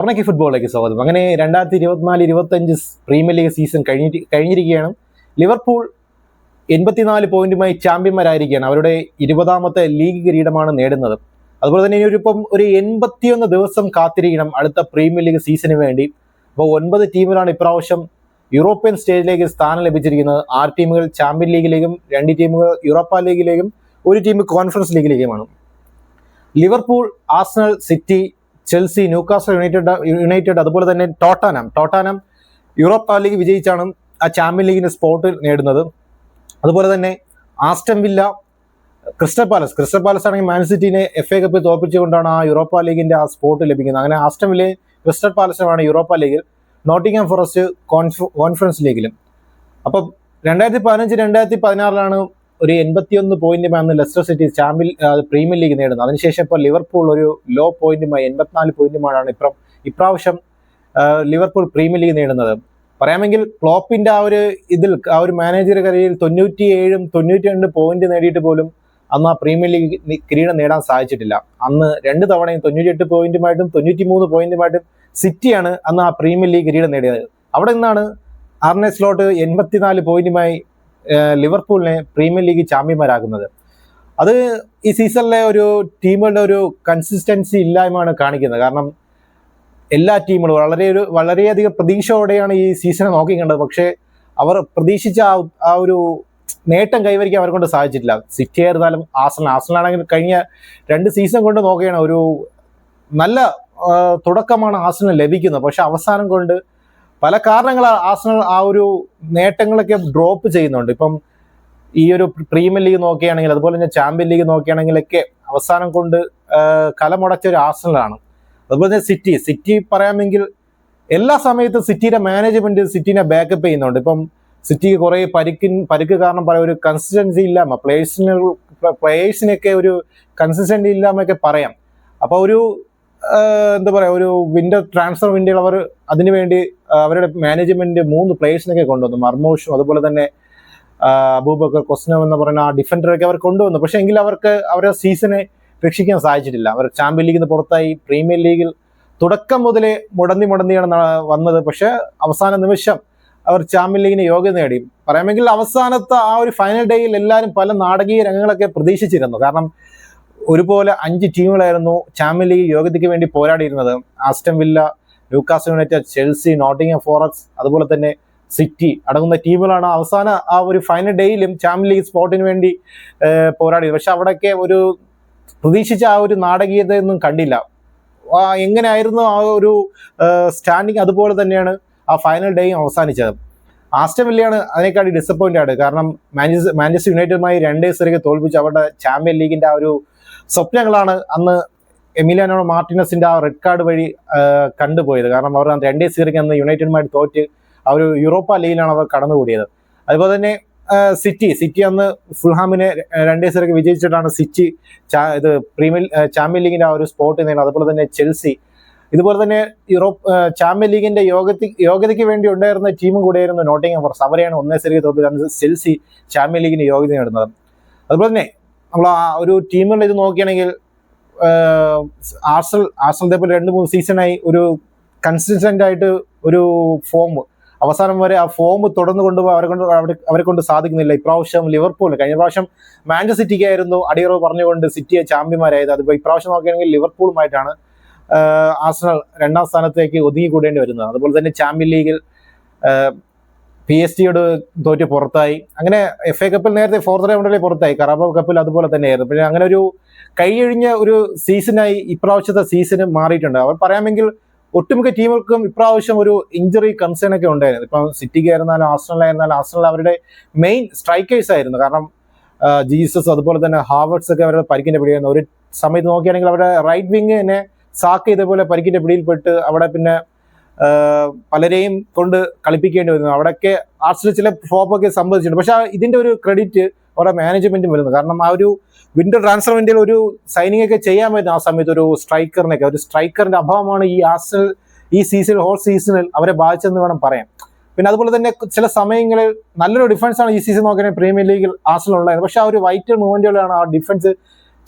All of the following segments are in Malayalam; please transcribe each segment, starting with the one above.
ടർണക്കി ഫുട്ബോളിലേക്ക് സ്വാഗതം. അങ്ങനെ 2024-25 പ്രീമിയർ ലീഗ് സീസൺ കഴിഞ്ഞിരിക്കുകയാണ്. ലിവർപൂൾ 84 പോയിന്റുമായി ചാമ്പ്യന്മാരായിരിക്കുകയാണ്. അവരുടെ 20ാമത്തെ ലീഗ് കിരീടമാണ് നേടുന്നത്. അതുപോലെ തന്നെ ഇനിയിപ്പം ഒരു 81 ദിവസം കാത്തിരിക്കണം അടുത്ത പ്രീമിയർ ലീഗ് സീസണിന് വേണ്ടി. അപ്പോൾ 9 ടീമുകളാണ് ഇപ്രാവശ്യം യൂറോപ്യൻ സ്റ്റേജിലേക്ക് സ്ഥാനം ലഭിച്ചിരിക്കുന്നത്. 6 ടീമുകൾ ചാമ്പ്യൻ ലീഗിലേക്കും 2 ടീമുകൾ യൂറോപ്പ ലീഗിലേക്കും 1 ടീം കോൺഫറൻസ് ലീഗിലേക്കുമാണ്. Liverpool, Arsenal, City, Chelsea, Newcastle United അതുപോലെ തന്നെ ടോട്ടനം യൂറോപ്പ ലീഗ് വിജയിച്ചാണ് ആ ചാമ്പ്യൻ ലീഗിന്റെ സ്പോട്ട് നേടുന്നത്. അതുപോലെ തന്നെ ആസ്റ്റൺ വില്ല, ക്രിസ്റ്റൽ പാലസ് ആണെങ്കിൽ മാൻ സിറ്റിനെ FA കപ്പിൽ തോൽപ്പിച്ചുകൊണ്ടാണ് ആ യൂറോപ്പ ലീഗിന്റെ ആ സ്പോട്ട് ലഭിക്കുന്നത്. അങ്ങനെ ആസ്റ്റൺ വില്ലയും ക്രിസ്റ്റൽ പാലസുമാണ് യൂറോപ്പ ലീഗിൽ, നോട്ടിംഗ്ഹാം ഫോറസ്റ്റ് കോൺഫറൻസ് ലീഗിലും. അപ്പം 2015-2016 ഒരു 81 പോയിന്റുമായി ലെസ്റ്റർ സിറ്റി പ്രീമിയർ ലീഗ് നേടുന്നത്. അതിനുശേഷം ഇപ്പോൾ ലിവർപൂൾ ഒരു ലോ പോയിന്റുമായി 84 പോയിന്റുമാണ് ഇപ്രാവശ്യം ലിവർപൂൾ പ്രീമിയർ ലീഗ് നേടുന്നത്. പറയാമെങ്കിൽ ക്ലോപ്പിന്റെ ആ ഒരു മാനേജർ കരിയറിൽ 97ഉം 92 പോയിന്റ് നേടിയിട്ട് പോലും അന്ന് ആ പ്രീമിയർ ലീഗ് കിരീടം നേടാൻ സാധിച്ചിട്ടില്ല. അന്ന് 2 തവണയും 98 പോയിന്റുമായിട്ടും 93 പോയിന്റുമായിട്ടും സിറ്റിയാണ് അന്ന് ആ പ്രീമിയർ ലീഗ് കിരീടം നേടിയത്. അവിടെ നിന്നാണ് ആർനെ സ്ലോട്ട് 84 പോയിന്റുമായി ലിവർപൂളിനെ പ്രീമിയർ ലീഗ് ചാമ്പ്യന്മാരാകുന്നത്. അത് ഈ സീസണിലെ ഒരു ടീമുകളുടെ ഒരു കൺസിസ്റ്റൻസി ഇല്ലായ്മയാണ് കാണിക്കുന്നത്. കാരണം എല്ലാ ടീമുകളും വളരെയധികം പ്രതീക്ഷയോടെയാണ് ഈ സീസണെ നോക്കിക്കണ്ടത്. പക്ഷേ അവർ പ്രതീക്ഷിച്ച ആ ഒരു നേട്ടം കൈവരിക്കാൻ അവരെ കൊണ്ട് സാധിച്ചിട്ടില്ല. സിറ്റി ആയിരുന്നാലും ആർസണലാണെങ്കിൽ കഴിഞ്ഞ 2 സീസൺ കൊണ്ട് നോക്കുകയാണ് ഒരു നല്ല തുടക്കമാണ് ആർസണൽ ലഭിക്കുന്നത്. പക്ഷെ അവസാനം കൊണ്ട് പല കാരണങ്ങളാൽ ആർസണൽ ആ ഒരു നേട്ടങ്ങളൊക്കെ ഡ്രോപ്പ് ചെയ്യുന്നുണ്ട്. ഇപ്പം ഈ ഒരു പ്രീമിയർ ലീഗ് നോക്കുകയാണെങ്കിൽ അതുപോലെ തന്നെ ചാമ്പ്യൻ ലീഗ് നോക്കുകയാണെങ്കിലൊക്കെ അവസാനം കൊണ്ട് കലമുടച്ച ഒരു ആർസണലാണ്. അതുപോലെ തന്നെ സിറ്റി പറയാമെങ്കിൽ എല്ലാ സമയത്തും സിറ്റിയുടെ മാനേജ്മെന്റ് സിറ്റിനെ ബാക്കപ്പ് ചെയ്യുന്നുണ്ട്. ഇപ്പം സിറ്റിക്ക് കുറെ പരിക്ക് കാരണം പറയാം ഒരു കൺസിസ്റ്റൻസി ഇല്ലാമ, പ്ലേയേഴ്സിനൊക്കെ ഒരു കൺസിസ്റ്റൻസി ഇല്ലാമൊക്കെ പറയാം. അപ്പൊ ഒരു എന്താ പറയാ ഒരു വിന്റർ ട്രാൻസ്ഫർ വിൻഡോയിൽ അവർ അതിനുവേണ്ടി അവരുടെ മാനേജ്മെന്റ് 3 പ്ലേയേഴ്സിനൊക്കെ കൊണ്ടുവന്നു. മർമോഷും അതുപോലെ തന്നെ അബൂബക്കർ കൊസ്നവ് എന്ന് പറയുന്ന ആ ഡിഫൻഡറൊക്കെ അവർ കൊണ്ടുവന്നു. പക്ഷെ എങ്കിൽ അവർക്ക് അവരുടെ സീസണെ രക്ഷിക്കാൻ സാധിച്ചിട്ടില്ല. അവർ ചാമ്പ്യൻ ലീഗിൽ നിന്ന് പുറത്തായി. പ്രീമിയർ ലീഗിൽ തുടക്കം മുതലേ മുടന്തിയാണ് വന്നത്. പക്ഷെ അവസാന നിമിഷം അവർ ചാമ്പ്യൻ ലീഗിന് യോഗ്യത നേടി. പറയാമെങ്കിൽ അവസാനത്തെ ആ ഒരു ഫൈനൽ ഡേയിൽ എല്ലാവരും പല നാടകീയ രംഗങ്ങളൊക്കെ പ്രതീക്ഷിച്ചിരുന്നു. കാരണം ഒരുപോലെ 5 ടീമുകളായിരുന്നു ചാമ്പ്യൻ ലീഗ് യോഗ്യതയ്ക്ക് വേണ്ടി പോരാടിയിരുന്നത്. Aston Villa, Newcastle United, Chelsea, Nottingham Forest അതുപോലെ തന്നെ സിറ്റി അടങ്ങുന്ന ടീമുകളാണ് അവസാന ആ ഒരു ഫൈനൽ ഡേയിലും ചാമ്പ്യൻ ലീഗ് സ്പോട്ടിന് വേണ്ടി പോരാടിയത്. പക്ഷെ അവിടെയൊക്കെ ഒരു പ്രതീക്ഷിച്ച ആ ഒരു നാടകീയതയൊന്നും കണ്ടില്ല. എങ്ങനെയായിരുന്നു ആ ഒരു സ്റ്റാൻഡിങ്, അതുപോലെ തന്നെയാണ് ആ ഫൈനൽ ഡേയും അവസാനിച്ചത്. ആസ്റ്റൺ വില്ലയാണ് അതിനേക്കാളും ഡിസപ്പോയിന്റ് ആയത്. കാരണം മാഞ്ചസ്റ്റർ യുണൈറ്റഡുമായി 2-0 തോൽപ്പിച്ച് അവരുടെ ചാമ്പ്യൻ ലീഗിന്റെ ആ ഒരു സ്വപ്നങ്ങളാണ് അന്ന് എമിലിയാനോ മാർട്ടിനസിന്റെ ആ റെഡ് കാർഡ് വഴി കണ്ടുപോയത്. കാരണം അവർ 2-0 അന്ന് യുണൈറ്റഡുമായിട്ട് തോറ്റ് ആ ഒരു യൂറോപ്പ ലീഗിലാണ് അവർ കടന്നുകൂടിയത്. അതുപോലെ തന്നെ സിറ്റി അന്ന് ഫുൾഹാമിനെ 2-0 വിജയിച്ചിട്ടാണ് സിറ്റി ചാമ്പ്യൻ ലീഗിന്റെ ആ ഒരു സ്പോട്ട് നേടുന്നത്. അതുപോലെ തന്നെ ചെൽസി, ഇതുപോലെ തന്നെ ചാമ്പ്യൻ ലീഗിന്റെ യോഗ്യതയ്ക്ക് വേണ്ടി ഉണ്ടായിരുന്ന ടീമും കൂടെയായിരുന്നു നോട്ടിംഗ്ഹാം ഫോറസ്റ്റ്. അവരെയാണ് 1-0 തോൽപ്പിച്ചത് ചെൽസി ചാമ്പ്യൻ ലീഗിന് യോഗ്യത നേടുന്നത്. അതുപോലെ തന്നെ നമ്മൾ ആ ഒരു ടീമുകൾ ഇത് നോക്കുകയാണെങ്കിൽ ആർസണൽ ഇതേപോലെ 2-3 സീസണായി ഒരു കൺസിസ്റ്റന്റ് ആയിട്ട് ഒരു ഫോം അവസാനം വരെ ആ ഫോം തുടർന്ന് കൊണ്ടുപോകാൻ അവരെ കൊണ്ട് സാധിക്കുന്നില്ല. ഇപ്രാവശ്യം ലിവർപൂൾ, കഴിഞ്ഞ പ്രാവശ്യം മാഞ്ചസ്റ്റർ സിറ്റിക്കായിരുന്നു അടിയറവ് പറഞ്ഞുകൊണ്ട് സിറ്റിയെ ചാമ്പ്യന്മാരായത്. അതിപ്പോൾ ഇപ്രാവശ്യം നോക്കുകയാണെങ്കിൽ ലിവർപൂളുമായിട്ടാണ് ആർസണൽ 2ാം സ്ഥാനത്തേക്ക് ഒതുങ്ങിക്കൂടേണ്ടി വരുന്നത്. അതുപോലെ തന്നെ ചാമ്പ്യൻ ലീഗിൽ PSG തോറ്റ് പുറത്തായി. അങ്ങനെ FA കപ്പിൽ നേരത്തെ 4th റൗണ്ടിലെ പുറത്തായി. കറാബാവ് കപ്പിൽ അതുപോലെ തന്നെയായിരുന്നു. പിന്നെ അങ്ങനെ ഒരു കഴിഞ്ഞ ഒരു സീസണായി ഇപ്രാവശ്യത്തെ സീസണ് മാറിയിട്ടുണ്ട്. അവർ പറയാമെങ്കിൽ ഒട്ടുമിക്ക ടീമുകൾക്കും ഇപ്രാവശ്യം ഒരു ഇഞ്ചുറി കൺസേൺ ഒക്കെ ഉണ്ടായിരുന്നു. ഇപ്പം സിറ്റിക്ക് ആയിരുന്നാലും ആർസണൽ അവരുടെ മെയിൻ സ്ട്രൈക്കേഴ്സ് ആയിരുന്നു. കാരണം ജീസസ് അതുപോലെ തന്നെ ഹാവർട്സ് ഒക്കെ അവരുടെ പരിക്കിന്റെ പിടിയായിരുന്നു. ഒരു സമയത്ത് നോക്കുകയാണെങ്കിൽ അവരുടെ റൈറ്റ് വിങ് തന്നെ സാക്ക ഇതേപോലെ പരിക്കിന്റെ പിടിയിൽപ്പെട്ട് അവിടെ പിന്നെ പലരെയും കൊണ്ട് കളിപ്പിക്കേണ്ടി വരുന്നു. അവിടെയൊക്കെ ആർസണൽ ചില ഫ്ലോപ്പൊക്കെ സംഭവിച്ചിട്ടുണ്ട്. പക്ഷെ ഇതിന്റെ ഒരു ക്രെഡിറ്റ് അവരുടെ മാനേജ്മെന്റും വരുന്നു. കാരണം ആ ഒരു വിന്റർ ട്രാൻസ്ഫർ വിൻഡോയിൽ ഒരു സൈനിങ് ഒക്കെ ചെയ്യാൻ പറ്റും. ആ സമയത്ത് ഒരു സ്ട്രൈക്കറിന്റെ അഭാവമാണ് ഈ ആർസണൽ ഈ ഹോൾ സീസണിൽ അവരെ ബാധിച്ചെന്ന് വേണം പറയാം. പിന്നെ അതുപോലെ തന്നെ ചില സമയങ്ങളിൽ നല്ലൊരു ഡിഫൻസ് ആണ് ഈ സീസൺ നോക്കുകയാണെങ്കിൽ പ്രീമിയർ ലീഗിൽ ആർസണൽ ഉള്ളത്. പക്ഷെ ആ ഒരു വൈറ്റൽ മൂവ്മെന്റുകളാണ് ആ ഡിഫൻസ്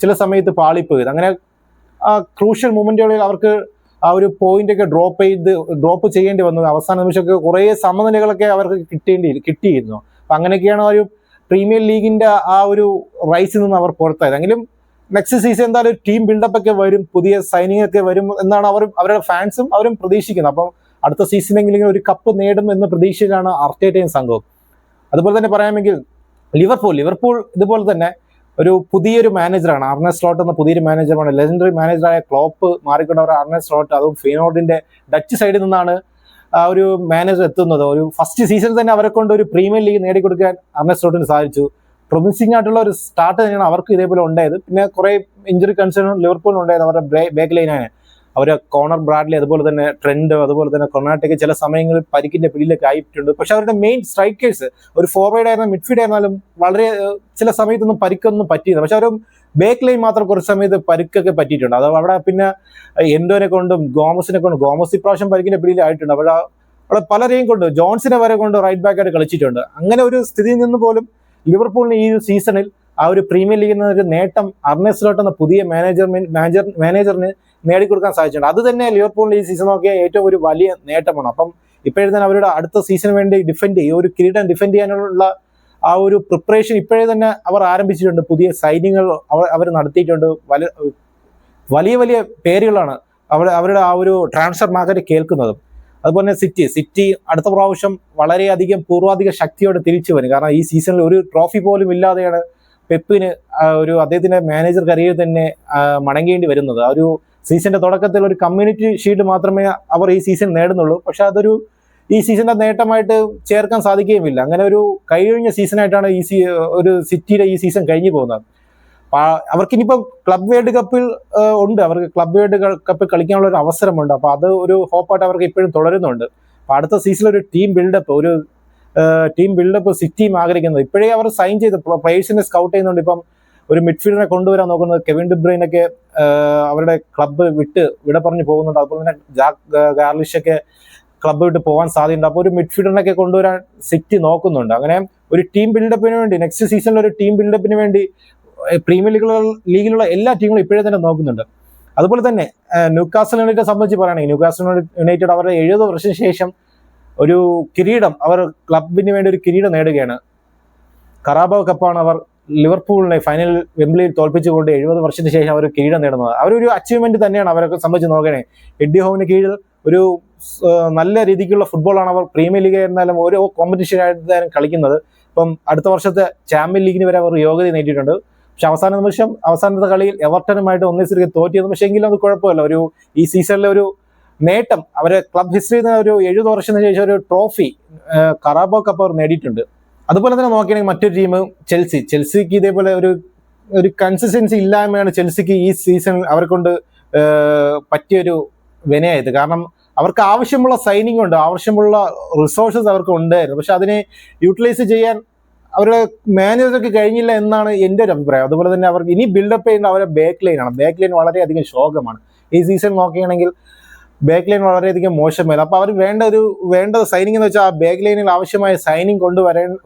ചില സമയത്ത് പാളിപ്പോയത്. അങ്ങനെ ആ ക്രൂഷ്യൽ മൂവ്മെന്റുകളിൽ അവർക്ക് ആ ഒരു പോയിന്റ് ഒക്കെ ഡ്രോപ്പ് ചെയ്യേണ്ടി വന്നു. അവസാന നിമിഷമൊക്കെ കുറേ സമനിലകളൊക്കെ അവർക്ക് കിട്ടിയിരുന്നു. അപ്പൊ അങ്ങനെയൊക്കെയാണ് ഒരു പ്രീമിയർ ലീഗിന്റെ ആ ഒരു റൈസിൽ നിന്ന് അവർ പുറത്തായത്. എങ്കിലും നെക്സ്റ്റ് സീസൺ എന്തായാലും ടീം ബിൽഡപ്പ് ഒക്കെ വരും, പുതിയ സൈനിങ് ഒക്കെ വരും എന്നാണ് അവരുടെ ഫാൻസും അവരും പ്രതീക്ഷിക്കുന്നത്. അപ്പം അടുത്ത സീസണെങ്കിലും ഒരു കപ്പ് നേടും എന്ന പ്രതീക്ഷയിലാണ് അർട്ടേറ്റയും സംഘവും. അതുപോലെ തന്നെ പറയാമെങ്കിൽ ലിവർപൂൾ ഇതുപോലെ തന്നെ ഒരു പുതിയൊരു മാനേജറാണ് ആർനെ സ്ലോട്ട് എന്ന പുതിയൊരു മാനേജറാണ്. ലെജൻഡറി മാനേജറായ ക്ലോപ്പ് മാറിക്കൊണ്ടവർ ആർനെ സ്ലോട്ട്, അതും ഫെയ്നോർഡിന്റെ ഡച്ച് സൈഡിൽ നിന്നാണ് ആ ഒരു മാനേജർ എത്തുന്നത്. ഒരു ഫസ്റ്റ് സീസണിൽ തന്നെ അവരെ കൊണ്ട് ഒരു പ്രീമിയർ ലീഗ് നേടിക്കൊടുക്കാൻ ആർനെ സ്ലോട്ടിന് സാധിച്ചു. പ്രൊമിസിംഗ് ആയിട്ടുള്ള ഒരു സ്റ്റാർട്ട് തന്നെയാണ് അവർക്ക് ഇതേപോലെ ഉണ്ടായത്. പിന്നെ കുറെ ഇഞ്ചുറി കൺസേണും ലിവർപൂളിന് ഉണ്ടായത് അവരുടെ ബാക്ക് ലൈനാണ്. അവര് കോണർ ബ്രാഡ്ലി, അതുപോലെ തന്നെ ട്രെൻഡ്, അതുപോലെ തന്നെ കൊർണാട്ടയ്ക്ക് ചില സമയങ്ങളിൽ പരിക്കിന്റെ പിടിയിലൊക്കെ ആയിട്ടുണ്ട്. പക്ഷെ അവരുടെ മെയിൻ സ്ട്രൈക്കേഴ്സ് ഒരു ഫോർവേഡ് ആയിരുന്നാലും മിഡ്ഫീൽഡ് ആയിരുന്നാലും വളരെ ചില സമയത്തൊന്നും പരിക്കൊന്നും പറ്റിയില്ല. പക്ഷെ അവർ ബാക്ക് ലൈൻ മാത്രം കുറച്ച് സമയത്ത് പരിക്കൊക്കെ പറ്റിയിട്ടുണ്ട്. അത് അവിടെ പിന്നെ എൻഡോനെ കൊണ്ടും ഗോമസ് ഇപ്രാവശ്യം പരിക്കിന്റെ പിടിയിലായിട്ടുണ്ട്. അവിടെ പലരെയും കൊണ്ട് ജോൺസിനെ വരെ കൊണ്ട് റൈറ്റ് ബാക്ക് ആയിട്ട് കളിച്ചിട്ടുണ്ട്. അങ്ങനെ ഒരു സ്ഥിതിയിൽ നിന്ന് പോലും ലിവർപൂളിന് ഈ ഒരു സീസണിൽ ആ ഒരു പ്രീമിയർ ലീഗിൽ നിന്ന് ഒരു നേട്ടം ആർനെ സ്ലോട്ട് എന്ന പുതിയ മാനേജറിന് നേടിക്കൊടുക്കാൻ സാധിച്ചിട്ടുണ്ട്. അത് തന്നെ ലിവർപൂളിന് ഈ സീസൺ നോക്കിയ ഏറ്റവും ഒരു വലിയ നേട്ടമാണ്. അപ്പം ഇപ്പോഴേ തന്നെ അവരുടെ അടുത്ത സീസണിന് വേണ്ടി ഒരു കിരീടം ഡിഫെൻഡ് ചെയ്യാനുള്ള ആ ഒരു പ്രിപ്പറേഷൻ ഇപ്പോഴേ തന്നെ അവർ ആരംഭിച്ചിട്ടുണ്ട്. പുതിയ സൈനിങ്ങൾ അവർ നടത്തിയിട്ടുണ്ട്. വലിയ വലിയ പേരുകളാണ് അവരുടെ ആ ഒരു ട്രാൻസ്ഫർ മാർക്കറ്റ് കേൾക്കുന്നത്. അതുപോലെ തന്നെ സിറ്റി അടുത്ത പ്രാവശ്യം വളരെയധികം പൂർവാധിക ശക്തിയോടെ തിരിച്ചു വരും. കാരണം ഈ സീസണിൽ ഒരു ട്രോഫി പോലും ഇല്ലാതെയാണ് പെപ്പിന് അദ്ദേഹത്തിന്റെ മാനേജർ കരിയർ തന്നെ മടങ്ങേണ്ടി വരുന്നത്. ആ ഒരു സീസണിന്റെ തുടക്കത്തിൽ ഒരു കമ്മ്യൂണിറ്റി ഷീൽഡ് മാത്രമേ അവർ ഈ സീസൺ നേടുന്നുള്ളൂ. പക്ഷെ ഈ സീസണിന്റെ നേട്ടമായിട്ട് ചേർക്കാൻ സാധിക്കുകയുമില്ല. അങ്ങനെ ഒരു കഴിഞ്ഞ സീസണായിട്ടാണ് ഒരു സിറ്റിയുടെ ഈ സീസൺ കഴിഞ്ഞു പോകുന്നത്. അവർക്കിനിയിപ്പോൾ ക്ലബ് വേൾഡ് കപ്പിൽ ഉണ്ട്, അവർക്ക് ക്ലബ് വേൾഡ് കപ്പിൽ കളിക്കാനുള്ള ഒരു അവസരമുണ്ട്. അപ്പൊ അത് ഒരു ഹോപ്പായിട്ട് അവർക്ക് ഇപ്പോഴും തുടരുന്നുണ്ട്. അപ്പൊ അടുത്ത സീസണിൽ ഒരു ടീം ബിൽഡപ്പ് സിറ്റിയും ആഗ്രഹിക്കുന്നത്. ഇപ്പോഴേ അവർ സൈൻ ചെയ്ത് പ്ലേയേഴ്സിനെ സ്കൗട്ട് ചെയ്യുന്നുണ്ട്. ഇപ്പം ഒരു മിഡ്ഫീൽഡറെ കൊണ്ടുവരാൻ നോക്കുന്നത് കെവിൻ ഡി ബ്രൂയ്നൊക്കെ അവരുടെ ക്ലബ്ബ് വിട പറഞ്ഞു പോകുന്നുണ്ട്. അതുപോലെ തന്നെ ജാക്ക് ഗാർലിഷൊക്കെ ക്ലബ്ബ് വിട്ട് പോകാൻ സാധ്യതയുണ്ട്. അപ്പോൾ ഒരു മിഡ്ഫീൽഡറിനൊക്കെ കൊണ്ടുവരാൻ സിറ്റി നോക്കുന്നുണ്ട്. അങ്ങനെ ഒരു ടീം ബിൽഡപ്പിന് വേണ്ടി നെക്സ്റ്റ് സീസണിൽ ഒരു ടീം ബിൽഡപ്പിന് വേണ്ടി പ്രീമിയർ ലീഗിലുള്ള എല്ലാ ടീമുകളും ഇപ്പോഴേ തന്നെ നോക്കുന്നുണ്ട്. അതുപോലെ തന്നെ ന്യൂകാസൽ യുണൈറ്റഡ് സംബന്ധിച്ച് പറയുകയാണെങ്കിൽ ന്യൂകാസൽ യുണൈറ്റഡ് അവരുടെ 70 വർഷത്തിന് ശേഷം ഒരു കിരീടം, അവർ ക്ലബിന് വേണ്ടി ഒരു കിരീടം നേടുകയാണ്. കറാബോ കപ്പാണ് അവർ ലിവർപൂളിനെ ഫൈനലിൽ വെംബ്ലിയിൽ തോൽപ്പിച്ചുകൊണ്ട് 70 വർഷത്തിന് ശേഷം അവർ കിരീടം നേടുന്നത്. അവരൊരു അച്ചീവ്മെന്റ് തന്നെയാണ് അവരെ സംബന്ധിച്ച് നോക്കണേ. എഡ്ഡി ഹോവിന് കീഴിൽ ഒരു നല്ല രീതിക്കുള്ള ഫുട്ബോളാണ് അവർ പ്രീമിയർ ലീഗ് ആയിരുന്നാലും ഓരോ കോമ്പറ്റീഷൻ ആയിരുന്നാലും കളിക്കുന്നത്. ഇപ്പം അടുത്ത വർഷത്തെ ചാമ്പ്യൻ ലീഗിന് വരെ അവർ യോഗ്യത നേടിയിട്ടുണ്ട്. പക്ഷെ അവസാനത്തെ കളിയിൽ എവർട്ടനുമായിട്ട് 1-0 തോറ്റിയത്. പക്ഷേ എങ്കിലും അത് കുഴപ്പമില്ല. ഈ സീസണിലെ ഒരു നേട്ടം അവരെ ക്ലബ് ഹിസ്റ്ററിയിൽ നിന്ന് ഒരു 70 വർഷത്തിന് ശേഷം ഒരു ട്രോഫി കറാബോ കപ്പ് അവർ നേടിയിട്ടുണ്ട്. അതുപോലെ തന്നെ നോക്കുകയാണെങ്കിൽ മറ്റൊരു ടീം ചെൽസിക്ക് ഇതേപോലെ ഒരു കൺസിസ്റ്റൻസി ഇല്ലായ്മയാണ് ചെൽസിക്ക് ഈ സീസണിൽ അവരെ കൊണ്ട് പറ്റിയൊരു വിനയായത്. കാരണം അവർക്ക് ആവശ്യമുള്ള സൈനിങ് ഉണ്ട്, ആവശ്യമുള്ള റിസോഴ്സസ് അവർക്ക് ഉണ്ടായിരുന്നു. പക്ഷെ അതിനെ യൂട്ടിലൈസ് ചെയ്യാൻ അവരുടെ മാനേജർക്ക് കഴിഞ്ഞില്ല എന്നാണ് എൻ്റെ ഒരു അഭിപ്രായം. അതുപോലെ തന്നെ അവർക്ക് ഇനി ബിൽഡപ്പ് ചെയ്യുന്ന അവരുടെ ബാക്ക് ലൈനാണ്. ബാക്ക് ലൈൻ വളരെയധികം ശോകമാണ്. ഈ സീസൺ നോക്കുകയാണെങ്കിൽ ബാക്ക് ലൈൻ വളരെയധികം മോശമായിരുന്നു. അപ്പോൾ അവർ വേണ്ട സൈനിങ് എന്ന് വെച്ചാൽ ആ ബാക്ക് ലൈനിൽ ആവശ്യമായ സൈനിങ്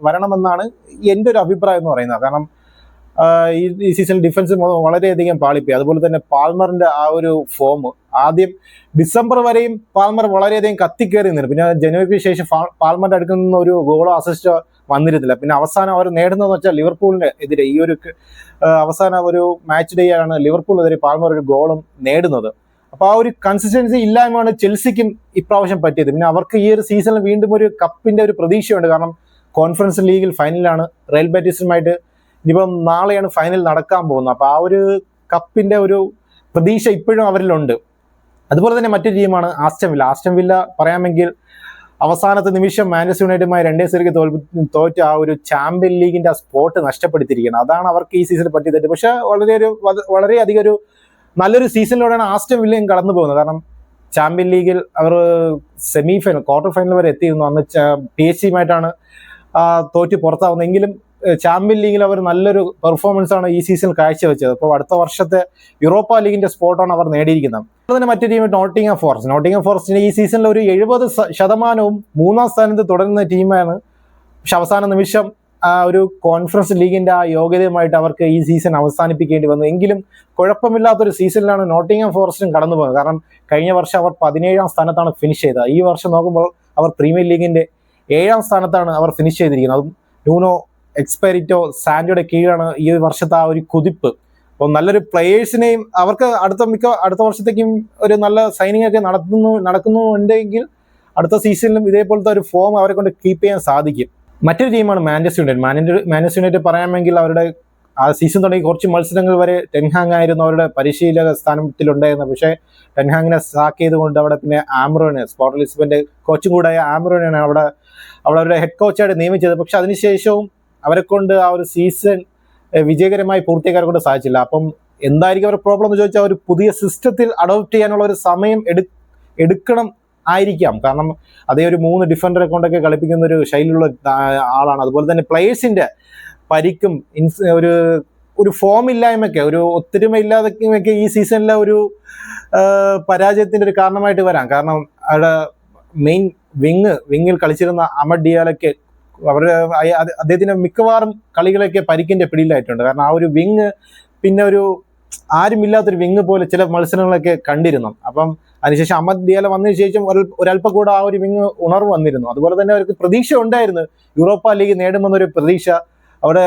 വരണമെന്നാണ് എൻ്റെ ഒരു അഭിപ്രായം എന്ന് പറയുന്നത്. കാരണം ഈ സീസൺ ഡിഫൻസ് വളരെയധികം പാളിപ്പോയി. അതുപോലെ തന്നെ പാൽമറിന്റെ ആ ഒരു ഫോം ആദ്യം ഡിസംബർ വരെയും പാൽമർ വളരെയധികം കത്തിക്കേറി നിന്നു. പിന്നെ ജനുവരിക്ക് ശേഷം പാൽമറിന്റെ അടുക്കുന്ന നിന്ന് ഒരു ഗോളോ അസിസ്റ്റോ വന്നിരുന്നില്ല. പിന്നെ അവസാനം അവർ നേടുന്നതെന്ന് വെച്ചാൽ ലിവർപൂളിന് എതിരെ ഈ ഒരു അവസാന ഒരു മാച്ച് ഡേ ആണ് ലിവർപൂളിനെതിരെ പാൽമർ ഒരു ഗോളും നേടുന്നത്. അപ്പോൾ ആ ഒരു കൺസിസ്റ്റൻസി ഇല്ലായ്മയാണ് ചെൽസിക്കും ഇപ്രാവശ്യം പറ്റിയത്. പിന്നെ അവർക്ക് ഈ ഒരു സീസണിൽ വീണ്ടും ഒരു കപ്പിന്റെ ഒരു പ്രതീക്ഷയുണ്ട്. കാരണം കോൺഫറൻസ് ലീഗിൽ ഫൈനലാണ് റയൽ ബെറ്റിസുമായിട്ട്. ഇനിയിപ്പം നാളെയാണ് ഫൈനൽ നടക്കാൻ പോകുന്നത്. അപ്പോൾ ആ ഒരു കപ്പിന്റെ ഒരു പ്രതീക്ഷ ഇപ്പോഴും അവരിലുണ്ട്. അതുപോലെ തന്നെ മറ്റൊരു ടീമാണ് ആസ്റ്റൺ വില്ല പറയാമെങ്കിൽ അവസാനത്തെ നിമിഷം മാഞ്ചസ്റ്റർ യുണൈറ്റഡുമായി 2-0 തോറ്റ ആ ഒരു ചാമ്പ്യൻ ലീഗിന്റെ ആ സ്പോട്ട് നഷ്ടപ്പെടുത്തിയിരിക്കുന്നത്. അതാണ് അവർക്ക് ഈ സീസണിൽ പറ്റിയത്. പക്ഷെ വളരെയധികം ഒരു നല്ലൊരു സീസണിലൂടെയാണ് ആസ്റ്റൺ വില്ലയും കടന്നു പോകുന്നത്. കാരണം ചാമ്പ്യൻ ലീഗിൽ അവർ ക്വാർട്ടർ ഫൈനൽ വരെ എത്തിയിരുന്നു. അന്ന് PSG തോറ്റ് പുറത്താവുന്നെങ്കിലും ചാമ്പ്യൻ ലീഗിൽ അവർ നല്ലൊരു പെർഫോമൻസ് ആണ് ഈ സീസണിൽ കാഴ്ചവെച്ചത്. അപ്പോൾ അടുത്ത വർഷത്തെ യൂറോപ്പ ലീഗിന്റെ സ്പോട്ടാണ് അവർ നേടിയിരിക്കുന്നത്. അതുപോലെ മറ്റു ടീം നോട്ടിംഗ്ഹാം ഫോറസ്റ്റിന് ഈ സീസണിൽ ഒരു 70% മൂന്നാം സ്ഥാനത്ത് തുടരുന്ന ടീമാണ്. പക്ഷെ അവസാന നിമിഷം ആ ഒരു കോൺഫറൻസ് ലീഗിന്റെ ആ യോഗ്യതയുമായിട്ട് അവർക്ക് ഈ സീസൺ അവസാനിപ്പിക്കേണ്ടി വന്നു. എങ്കിലും കുഴപ്പമില്ലാത്തൊരു സീസണിലാണ് നോട്ടിംഗ്ഹാം ഫോറസ്റ്റും കടന്നു പോകുന്നത്. കാരണം കഴിഞ്ഞ വർഷം അവർ 17ാം സ്ഥാനത്താണ് ഫിനിഷ് ചെയ്തത്. ഈ വർഷം നോക്കുമ്പോൾ അവർ പ്രീമിയർ ലീഗിന്റെ 7ാം സ്ഥാനത്താണ് അവർ ഫിനിഷ് ചെയ്തിരിക്കുന്നത്. അതും ന്യൂനോ എക്സ്പെരിറ്റോ സാന്റോയുടെ കീഴാണ് ഈ വർഷത്തെ ആ ഒരു കുതിപ്പ്. അപ്പോൾ നല്ലൊരു പ്ലേയേഴ്സിനെയും അവർക്ക് അടുത്ത വർഷത്തേക്കും ഒരു നല്ല സൈനിങ് ഒക്കെ നടക്കുന്നുണ്ടെങ്കിൽ അടുത്ത സീസണിലും ഇതേപോലത്തെ ഒരു ഫോം അവരെ കൊണ്ട് കീപ്പ് ചെയ്യാൻ സാധിക്കും. മറ്റൊരു ടീമാണ് മാഞ്ചസ്റ്റർ യുണൈറ്റഡ്. മാഞ്ചസ്റ്റർ യുണൈറ്റഡ് പറയാമെങ്കിൽ അവരുടെ ആ സീസൺ തുടങ്ങി കുറച്ച് മത്സരങ്ങൾ വരെ ടെൻഹാങ് ആയിരുന്നു അവരുടെ പരിശീലക സ്ഥാനത്തിലുണ്ടായിരുന്നത്. പക്ഷേ ടെൻഹാങ്ങിനെ സാക്ക് ചെയ്തുകൊണ്ട് അവിടെ പിന്നെ ആംബ്രോനെ, സ്പോർട്ടിംഗ് ലിസ്ബന്റെ കോച്ചും കൂടായ ആംബ്രോനെയാണ് അവിടെ അവരുടെ ഹെഡ് കോച്ചായിട്ട് നിയമിച്ചത്. പക്ഷെ അതിനുശേഷവും അവരെ കൊണ്ട് ആ ഒരു സീസൺ വിജയകരമായി പൂർത്തിയാക്കാൻ കൊണ്ട് സാധിച്ചില്ല. അപ്പം എന്തായിരിക്കും അവരുടെ പ്രോബ്ലം എന്ന് ചോദിച്ചാൽ ഒരു പുതിയ സിസ്റ്റത്തിൽ അഡോപ്റ്റ് ചെയ്യാനുള്ള ഒരു സമയം എടുക്കണം ആയിരിക്കാം. കാരണം അതേ ഒരു 3 ഡിഫൻഡറെ കൊണ്ടൊക്കെ കളിപ്പിക്കുന്ന ഒരു ശൈലിയുള്ള ആളാണ്. അതുപോലെ തന്നെ പ്ലേയേഴ്സിന്റെ പരിക്കും ഒരു ഫോം ഇല്ലായ്മയൊക്കെ, ഒരു ഒത്തൊരുമ ഇല്ലാതൊക്കെ ഈ സീസണിലെ ഒരു പരാജയത്തിന്റെ ഒരു കാരണമായിട്ട് വരാം. കാരണം അവിടെ മെയിൻ വിങ്ങിൽ കളിച്ചിരുന്ന അമഡ് ഡിയാലൊക്കെ അദ്ദേഹത്തിന്റെ മിക്കവാറും കളികളൊക്കെ പരിക്കിന്റെ പിടിയിലായിട്ടുണ്ട്. കാരണം ആ ഒരു വിങ് പിന്നെ ഒരു ആരുമില്ലാത്തൊരു വിങ് പോലെ ചില മത്സരങ്ങളൊക്കെ കണ്ടിരുന്നു. അപ്പം അതിനുശേഷം അഹമ്മദ് ഡിയാല വന്നതിന് ശേഷം ഒരല്പം കൂടെ ആ ഒരു വിങ് ഉണർവ് വന്നിരുന്നു. അതുപോലെ തന്നെ അവർക്ക് പ്രതീക്ഷ ഉണ്ടായിരുന്നു യൂറോപ്പ ലീഗ് നേടുമെന്നൊരു പ്രതീക്ഷ. അവിടെ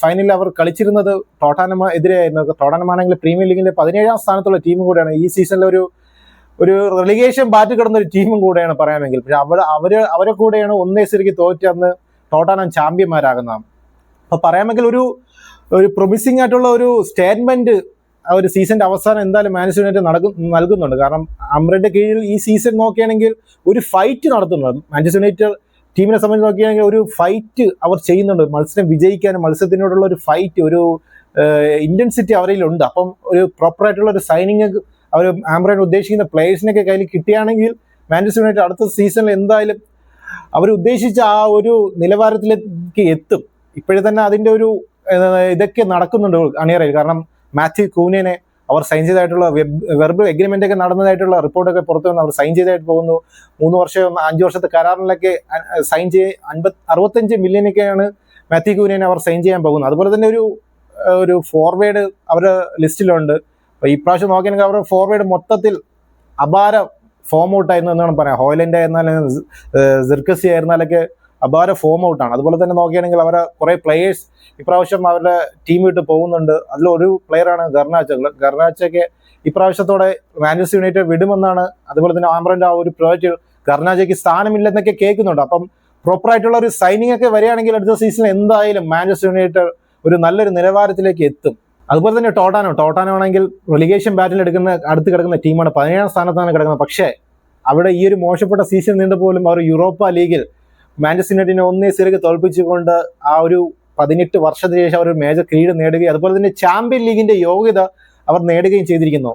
ഫൈനലിൽ അവർ കളിച്ചിരുന്നത് ടോട്ടനമ എതിരെയായിരുന്നു. ടോട്ടനമാണെങ്കിൽ പ്രീമിയർ ലീഗിന്റെ 17ാം സ്ഥാനത്തുള്ള ടീമും കൂടെയാണ്. ഈ സീസണിലെ ഒരു റെലിഗേഷൻ ബാറ്റ് കിടന്ന ഒരു ടീമും കൂടെയാണ് പറയാമെങ്കിൽ. പക്ഷെ അവരെ കൂടെയാണ് 1-0 തോറ്റ് അന്ന് ടോട്ടനം ചാമ്പ്യന്മാരാകുന്നത്. അപ്പൊ പറയാമെങ്കിൽ ഒരു പ്രൊമിസിംഗ് ആയിട്ടുള്ള ഒരു സ്റ്റേറ്റ്മെന്റ് ആ ഒരു സീസന്റെ അവസാനം എന്തായാലും മാഞ്ചസ്റ്റർ യുണൈറ്റഡ് നൽകുന്നുണ്ട്. കാരണം അമ്രയുടെ കീഴിൽ ഈ സീസൺ നോക്കുകയാണെങ്കിൽ ഒരു ഫൈറ്റ് നടത്തുന്നുണ്ട്. മാഞ്ചസ്റ്റർ യുണൈറ്റഡ് ടീമിനെ സംബന്ധിച്ച് നോക്കുകയാണെങ്കിൽ ഒരു ഫൈറ്റ് അവർ ചെയ്യുന്നുണ്ട്. മത്സരം വിജയിക്കാനും മത്സരത്തിനോടുള്ള ഒരു ഫൈറ്റ്, ഒരു ഇന്റൻസിറ്റി അവരിലുണ്ട്. അപ്പം ഒരു പ്രോപ്പറായിട്ടുള്ള ഒരു സൈനിങ് അവർ ആംബ്രൻ ഉദ്ദേശിക്കുന്ന പ്ലേയേഴ്സിനൊക്കെ കയ്യിൽ കിട്ടുകയാണെങ്കിൽ മാഞ്ചസ്റ്റർ യുണൈറ്റഡ് അടുത്ത സീസണിൽ എന്തായാലും അവർ ഉദ്ദേശിച്ച ആ ഒരു നിലവാരത്തിലേക്ക് എത്തും. ഇപ്പോഴേ തന്നെ അതിന്റെ ഒരു ഇതൊക്കെ നടക്കുന്നുണ്ട് അണിയറയിൽ. കാരണം മാത്യു കൂനിയനെ അവർ സൈൻ ചെയ്തതായിട്ടുള്ള വെർബൽ എഗ്രിമെന്റ് ഒക്കെ നടന്നതായിട്ടുള്ള റിപ്പോർട്ടൊക്കെ പുറത്തു വന്ന് അവർ സൈൻ ചെയ്തായിട്ട് പോകുന്നു. 3 വർഷം 5 വർഷത്തെ കരാറിലൊക്കെ സൈൻ ചെയ്ത് 65 മില്യനൊക്കെയാണ് മാത്യു കൂനിയനെ അവർ സൈൻ ചെയ്യാൻ പോകുന്നത്. അതുപോലെ തന്നെ ഒരു ഫോർവേഡ് അവരുടെ ലിസ്റ്റിലുണ്ട്. അപ്പൊ ഈ പ്രാവശ്യം നോക്കിയാണെങ്കിൽ അവരുടെ ഫോർവേഡ് മൊത്തത്തിൽ അപാര ഫോം ഔട്ട് ആയിരുന്നു എന്നാണ് പറയാം. ഹോയ്ലൻഡ് ആയിരുന്നാലും സിർക്കസി ആയിരുന്നാലൊക്കെ അപാര ഫോം ഔട്ടാണ്. അതുപോലെ തന്നെ നോക്കുകയാണെങ്കിൽ അവരെ കുറെ പ്ലേയേഴ്സ് ഇപ്രാവശ്യം അവരുടെ ടീം വിട്ട് പോകുന്നുണ്ട്. അതിലൊരു പ്ലെയറാണ് ഗർനാച്ചൊക്കെ ഇപ്രാവശ്യത്തോടെ മാഞ്ചസ്റ്റർ യുണൈറ്റഡ് വിടുമെന്നാണ്. അതുപോലെ തന്നെ ആംബ്രന്റെ ആ ഒരു പ്രോജക്റ്റ് ഗർനാച്ചയ്ക്ക് സ്ഥാനമില്ലെന്നൊക്കെ കേൾക്കുന്നുണ്ട്. അപ്പം പ്രോപ്പറായിട്ടുള്ള ഒരു സൈനിങ് ഒക്കെ വരികയാണെങ്കിൽ അടുത്ത സീസണിൽ എന്തായാലും മാഞ്ചസ്റ്റർ യുണൈറ്റഡ് ഒരു നല്ലൊരു നിലവാരത്തിലേക്ക് എത്തും. അതുപോലെ തന്നെ ടോട്ടാനോ ആണെങ്കിൽ റെലിഗേഷൻ ബാറ്റിൽ അടുത്ത് കിടക്കുന്ന ടീമാണ്. 17ാം സ്ഥാനത്താണ് കിടക്കുന്നത്. പക്ഷേ അവിടെ ഈ ഒരു മോശപ്പെട്ട സീസൺ നീണ്ടു പോലും അവർ യൂറോപ്പ ലീഗിൽ മാഞ്ചസ്റ്റർ യുണൈറ്റഡിനെ 1-0 തോൽപ്പിച്ചുകൊണ്ട് ആ ഒരു 18 വർഷത്തിന് ശേഷം അവർ ഒരു മേജർ കിരീടം നേടുകയും അതുപോലെ തന്നെ ചാമ്പ്യൻ ലീഗിന്റെ യോഗ്യത അവർ നേടുകയും ചെയ്തിരിക്കുന്നു.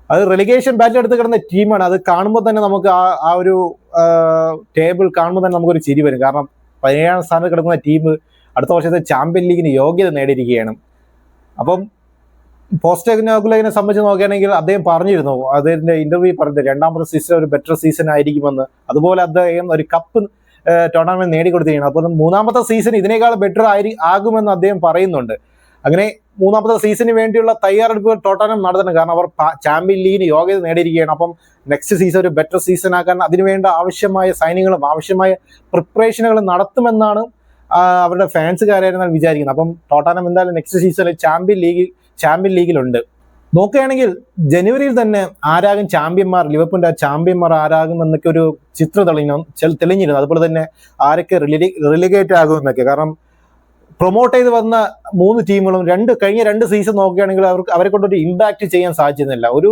അത് റെലിഗേഷൻ ബാറ്റിൽ അടുത്ത് കിടന്ന ടീമാണ്. അത് കാണുമ്പോൾ തന്നെ നമുക്ക് ആ ഒരു ടേബിൾ കാണുമ്പോൾ തന്നെ നമുക്കൊരു ചിരി വരും. കാരണം 17ാം സ്ഥാനത്ത് കിടക്കുന്ന ടീം അടുത്ത വർഷത്തെ ചാമ്പ്യൻ ലീഗിന് യോഗ്യത നേടിയിരിക്കുകയാണ്. അപ്പം പോസ്റ്റഗ്നോഗ്ലുവിനെ സംബന്ധിച്ച് നോക്കുകയാണെങ്കിൽ അദ്ദേഹം പറഞ്ഞിരുന്നു, അദ്ദേഹത്തിന്റെ ഇന്റർവ്യൂ പറഞ്ഞത് 2ാമത്തെ സീസൺ ഒരു ബെറ്റർ സീസൺ ആയിരിക്കുമെന്ന്. അതുപോലെ അദ്ദേഹം ഒരു കപ്പ് ടൂർണമെന്റ് നേടിക്കൊടുത്തിരിക്കുകയാണ്. അപ്പോൾ 3ാമത്തെ സീസൺ ഇതിനേക്കാൾ ബെറ്റർ ആകുമെന്ന് അദ്ദേഹം പറയുന്നുണ്ട്. അങ്ങനെ 3ാമത്തെ സീസണിന് വേണ്ടിയുള്ള തയ്യാറെടുപ്പുകൾ ടോട്ടനം നടത്തണം. കാരണം അവർ ചാമ്പ്യൻ ലീഗിന് യോഗ്യത നേടിയിരിക്കുകയാണ്. അപ്പം നെക്സ്റ്റ് സീസൺ ഒരു ബെറ്റർ സീസൺ ആക്കാൻ അതിനുവേണ്ട ആവശ്യമായ സൈനിങ്ങളും ആവശ്യമായ പ്രിപ്പറേഷനുകളും നടത്തുമെന്നാണ് അവരുടെ ഫാൻസുകാരായിരുന്നാൽ വിചാരിക്കുന്നത്. അപ്പം ടോട്ടനം എന്തായാലും നെക്സ്റ്റ് സീസണിൽ ചാമ്പ്യൻ ലീഗിലുണ്ട്. നോക്കുകയാണെങ്കിൽ ജനുവരിയിൽ തന്നെ ആരാകും ചാമ്പ്യന്മാർ, ലിവർപൂളിന്റെ ചാമ്പ്യന്മാർ ആരാകും എന്നൊക്കെ ഒരു ചിത്രം തെളിഞ്ഞിരുന്നു. അതുപോലെ തന്നെ ആരൊക്കെ റിലിഗേറ്റ് ആകുമെന്നൊക്കെ. കാരണം പ്രൊമോട്ട് ചെയ്ത് വന്ന 3 ടീമുകളും കഴിഞ്ഞ 2 സീസൺ നോക്കുകയാണെങ്കിൽ അവരെ കൊണ്ടൊരു ഇമ്പാക്ട് ചെയ്യാൻ സാധിച്ചിരുന്നില്ല. ഒരു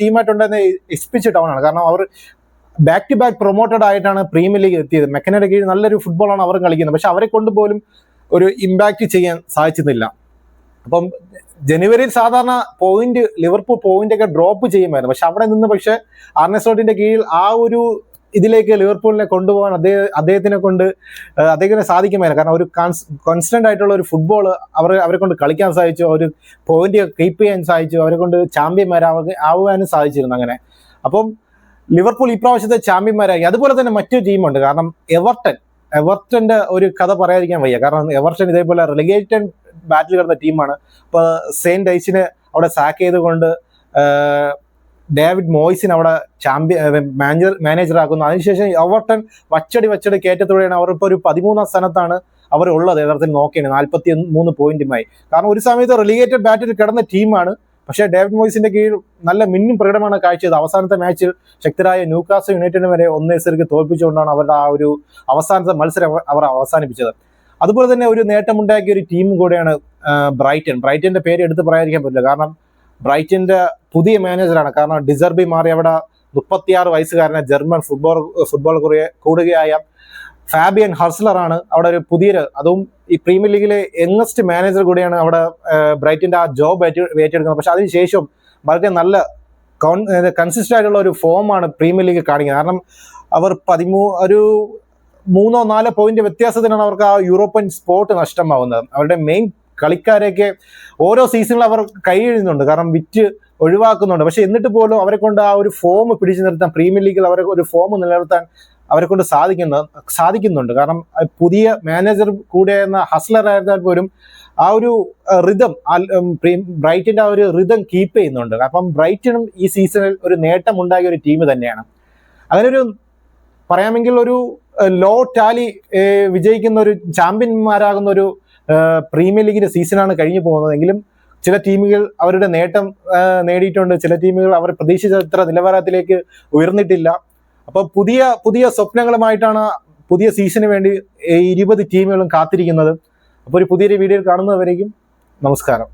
ടീമായിട്ടുണ്ടായിരുന്ന എക്സ്പിച്ച് ടൗൺ ആണ്. കാരണം അവർ ബാക്ക് ടു ബാക്ക് പ്രൊമോട്ടഡ് ആയിട്ടാണ് പ്രീമിയർ ലീഗ് എത്തിയത്. മെക്കനയുടെ കീഴിൽ നല്ലൊരു ഫുട്ബോളാണ് അവർ കളിക്കുന്നത്. പക്ഷെ അവരെ കൊണ്ട് പോലും ഒരു ഇമ്പാക്ട് ചെയ്യാൻ സാധിച്ചിരുന്നില്ല. അപ്പം ജനുവരിയിൽ സാധാരണ ലിവർപൂൾ പോയിന്റ് ഒക്കെ ഡ്രോപ്പ് ചെയ്യുമായിരുന്നു. പക്ഷെ അവിടെ നിന്ന് ആർനെ സ്ലോട്ടിന്റെ കീഴിൽ ആ ഒരു ഇതിലേക്ക് ലിവർപൂളിനെ കൊണ്ടുപോകാൻ അദ്ദേഹത്തിന് സാധിക്കുമായിരുന്നു. കാരണം ഒരു കോൺസ്റ്റന്റ് ആയിട്ടുള്ള ഒരു ഫുട്ബോൾ അവരെ കൊണ്ട് കളിക്കാൻ സാധിച്ചു. ഒരു പോയിന്റ് കീപ്പ് ചെയ്യാൻ സാധിച്ചു. അവരെ കൊണ്ട് ചാമ്പ്യന്മാരാകാനും സാധിച്ചിരുന്നു. അങ്ങനെ അപ്പം ലിവർപൂൾ ഇപ്രാവശ്യത്തെ ചാമ്പ്യന്മാരായി. അതുപോലെ തന്നെ മറ്റൊരു ടീമുണ്ട്. കാരണം എവർട്ടൺ എവർട്ടന്റെ ഒരു കഥ പറയാതിരിക്കാൻ വയ്യ. കാരണം എവർട്ടൺ ഇതേപോലെ റിലേഗേറ്റഡ് ബാറ്റിൽ കിടന്ന ടീമാണ്. അപ്പൊ സെയിന്റ് ഡൈസിനെ അവിടെ സാക്ക് ചെയ്തുകൊണ്ട് ഡേവിഡ് മോയ്സിന് അവിടെ മാനേജർ ആക്കുന്നു. അതിനുശേഷം എവർട്ടൺ വച്ചടി കയറ്റത്തോടെയാണ് അവർ ഇപ്പോൾ ഒരു 13ാം സ്ഥാനത്താണ് അവർ ഉള്ളത്. യഥാർത്ഥത്തിൽ നോക്കിയാണ് 43 പോയിന്റുമായി. കാരണം ഒരു സമയത്ത് റിലേഗേറ്റഡ് ബാറ്റിൽ കിടന്ന ടീമാണ്. പക്ഷേ ഡേവിഡ് മോയ്സിന്റെ കീഴിൽ നല്ല മിന്നും പ്രകടനമാണ് കാഴ്ചയത്. അവസാനത്തെ മാച്ചിൽ ശക്തരായ ന്യൂകാസിൽ യുണൈറ്റഡിന് വരെ 1-0 തോൽപ്പിച്ചുകൊണ്ടാണ് അവരുടെ ആ ഒരു അവസാനത്തെ മത്സരം അവർ അവസാനിപ്പിച്ചത്. അതുപോലെ തന്നെ ഒരു നേട്ടമുണ്ടാക്കിയ ഒരു ടീം കൂടെയാണ് ബ്രൈറ്റന്റെ പേര് എടുത്ത് പറയാതിരിക്കാൻ പറ്റില്ല. കാരണം ബ്രൈറ്റന്റെ പുതിയ മാനേജറാണ്. കാരണം ഡിസർബി മാറി അവിടെ 36 വയസ്സുകാരനെ ജർമ്മൻ ഫുട്ബോൾ കൂടുകയായ ഫാബിയൻ ഹർസ്ലറാണ് അവിടെ ഒരു അതും ഈ പ്രീമിയർ ലീഗിലെ യങ്ങസ്റ്റ് മാനേജർ കൂടിയാണ് അവിടെ ബ്രൈറ്റന്റെ ആ ജോബ് ഏറ്റെടുക്കുന്നത്. പക്ഷെ അതിനുശേഷം വളരെ നല്ല കൺസിസ്റ്റന്റ് ആയിട്ടുള്ള ഒരു ഫോമാണ് പ്രീമിയർ ലീഗ് കാണിക്കുന്നത്. കാരണം അവർ 3-4 പോയിന്റ് വ്യത്യാസത്തിനാണ് അവർക്ക് ആ യൂറോപ്യൻ സ്പോട്ട് നഷ്ടമാവുന്നത്. അവരുടെ മെയിൻ കളിക്കാരെയൊക്കെ ഓരോ സീസണിൽ അവർ കൈയെഴുതുന്നുണ്ട്, കാരണം വിറ്റ് ഒഴിവാക്കുന്നുണ്ട്. പക്ഷെ എന്നിട്ട് പോലും അവരെ കൊണ്ട് ആ ഒരു ഫോം പിടിച്ചു നിർത്താൻ, പ്രീമിയർ ലീഗിൽ അവരെ ഒരു ഫോം നിലനിർത്താൻ അവരെ കൊണ്ട് സാധിക്കുന്നുണ്ട്. കാരണം പുതിയ മാനേജർ കൂടെ എന്ന ഹസ്ലർ ആയിരുന്നാൽ പോലും ആ ഒരു റിതം ബ്രൈറ്റന്റെ ആ ഒരു റിതം കീപ്പ് ചെയ്യുന്നുണ്ട്. അപ്പം ബ്രൈറ്റനും ഈ സീസണിൽ ഒരു നേട്ടം ഉണ്ടാക്കിയ ഒരു ടീം തന്നെയാണ്. അങ്ങനെ ഒരു പറയാമെങ്കിൽ ഒരു ലോ ടാലി വിജയിക്കുന്ന ഒരു ചാമ്പ്യന്മാരാകുന്ന ഒരു പ്രീമിയർ ലീഗിന്റെ സീസണാണ് കഴിഞ്ഞു പോകുന്നതെങ്കിലും ചില ടീമുകൾ അവരുടെ നേട്ടം നേടിയിട്ടുണ്ട്. ചില ടീമുകൾ അവർ പ്രതീക്ഷിച്ചത്ര നിലവാരത്തിലേക്ക് ഉയർന്നിട്ടില്ല. അപ്പൊ പുതിയ സ്വപ്നങ്ങളുമായിട്ടാണ് പുതിയ സീസണിന് വേണ്ടി 20 ടീമുകളും കാത്തിരിക്കുന്നത്. അപ്പോൾ ഒരു പുതിയൊരു വീഡിയോയിൽ കാണുന്നവരേക്കും നമസ്കാരം.